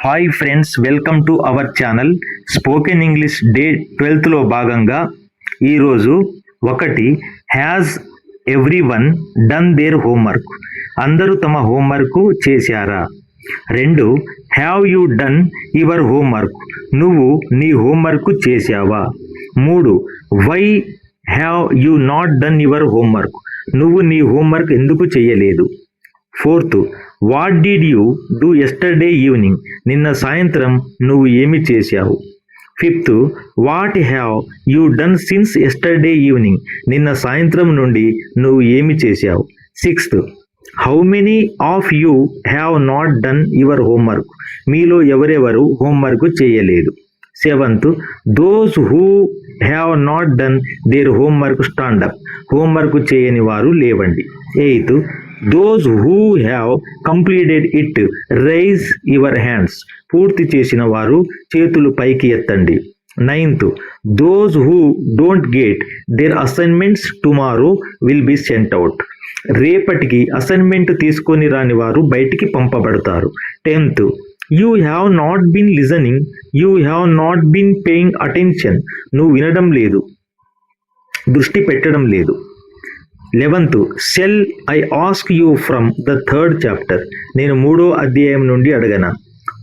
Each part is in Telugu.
Hi friends, welcome to our channel spoken English day 12లో భాగంగా ఈరోజు ఒకటి has everyone done their homework, అందరూ తమ హోంవర్క్ చేశారా. రెండు have you done your homework, నువ్వు నీ హోంవర్క్ చేశావా. మూడు why have you not done your homework, నువ్వు నీ హోంవర్క్ ఎందుకు చేయలేదు. Fourth what did you do yesterday evening, నిన్న సాయంత్రం నువ్వు ఏమి చేశావు. Fifth what have you done since yesterday evening, నిన్న సాయంత్రం నుండి నువ్వు ఏమి చేశావు. Sixth how many of you have not done your homework, మీలో ఎవరెవరు హోంవర్క్ చేయలేదు. Seventh those who have not done their homework stand up, homework చేయని వారు లేవండి. Eighth those who have completed it raise your hands, పూర్తి చేసిన వారు చేతులు పైకి ఎత్తండి. Ninth those who don't get their assignments tomorrow will be sent out, రేపటికి అసైన్మెంట్ తీసుకొని రాని వారు బయటికి పంపబడతారు. Tenth you have not been listening, you have not been paying attention, నువ్వు వినడం లేదు, దృష్టి పెట్టడం లేదు. 11th shall I ask you from the third chapter, నేను 3వ అధ్యాయం నుండి అడగనా.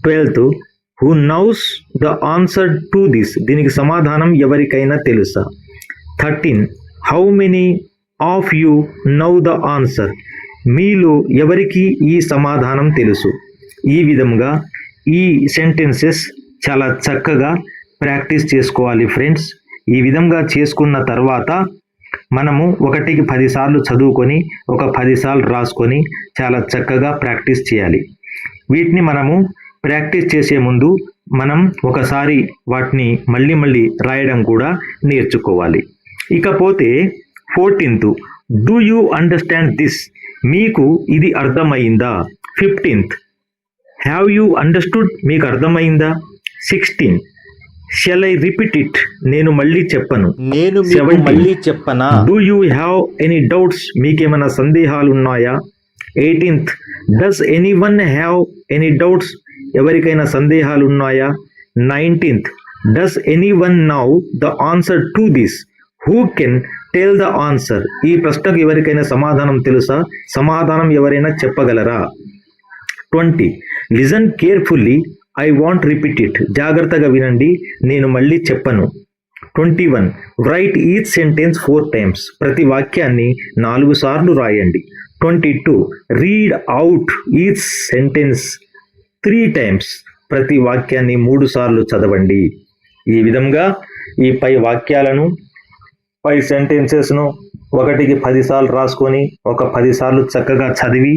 12th who knows the answer to this, దీనికి సమాధానం ఎవరికైనా తెలుసా. 13 how many of you know the answer, మీలో ఎవరికి ఈ సమాధానం తెలుసు. ఈ విధంగా ఈ సెంటెన్సెస్ చాలా చక్కగా ప్రాక్టీస్ చేసుకోవాలి ఫ్రెండ్స్. ఈ విధంగా చేసుకున్న తర్వాత మనము 1కి 10 సార్లు చదువుకొని ఒక 10 సార్లు రాసుకొని చాలా చక్కగా ప్రాక్టీస్ చేయాలి. వీటిని మనము ప్రాక్టీస్ చేసే ముందు మనం ఒకసారి వాటిని మళ్ళీ రాయడం కూడా నేర్చుకోవాలి. ఇకపోతే 14th do you understand this, మీకు ఇది అర్థమైందా. 15th హ్యావ్ యూ అండర్స్టూడ్, మీకు అర్థమైందా. 16 షెల్ ఐ రిపీట్ ఇట్, నేను మళ్ళీ చెప్పను, నేను మీకు మళ్ళీ చెప్పనా. Do you have any doubts, మీకేమైనా సందేహాలు ఉన్నాయా. 18th does any one have any doubts, ఎవరికైనా సందేహాలు ఉన్నాయా. 19th does any one now the answer to this, who can tell the answer, ఈ ప్రశ్నకు ఎవరికైనా సమాధానం తెలుసా, సమాధానం ఎవరైనా చెప్పగలరా. 20 listen carefully I want repeat it, జాగ్రత్తగా వినండి, నేను మళ్ళీ చెప్పను. 21 రైట్ ఈచ్ సెంటెన్స్ 4 times, ప్రతి వాక్యాన్ని 4 సార్లు రాయండి. 22 read out each sentence 3 times, ప్రతి వాక్యాన్ని 3 సార్లు చదవండి. ఈ విధంగా ఈ పై వాక్యాలను పై సెంటెన్సెస్ను 1కి 10 సార్లు రాసుకొని ఒక 10 సార్లు చక్కగా చదివి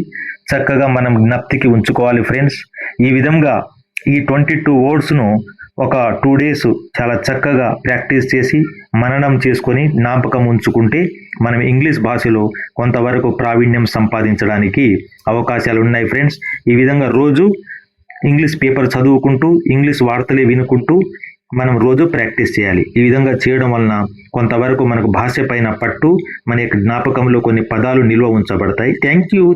చక్కగా మనం జ్ఞప్తికి ఉంచుకోవాలి ఫ్రెండ్స్. ఈ విధంగా ఈ 22 వర్డ్స్ను ఒక 2 days చాలా చక్కగా ప్రాక్టీస్ చేసి మననం చేసుకొని జ్ఞాపకం ఉంచుకుంటే మనం ఇంగ్లీష్ భాషలో కొంతవరకు ప్రావీణ్యం సంపాదించడానికి అవకాశాలు ఉన్నాయి ఫ్రెండ్స్. ఈ విధంగా రోజు ఇంగ్లీష్ పేపర్ చదువుకుంటూ ఇంగ్లీష్ వార్తలే వినుకుంటూ మనం రోజు ప్రాక్టీస్ చేయాలి. ఈ విధంగా చేయడం వలన కొంతవరకు మనకు భాష పైన పట్టు, మన యొక్క జ్ఞాపకంలో కొన్ని పదాలు నిల్వ ఉంచబడతాయి. Thank you.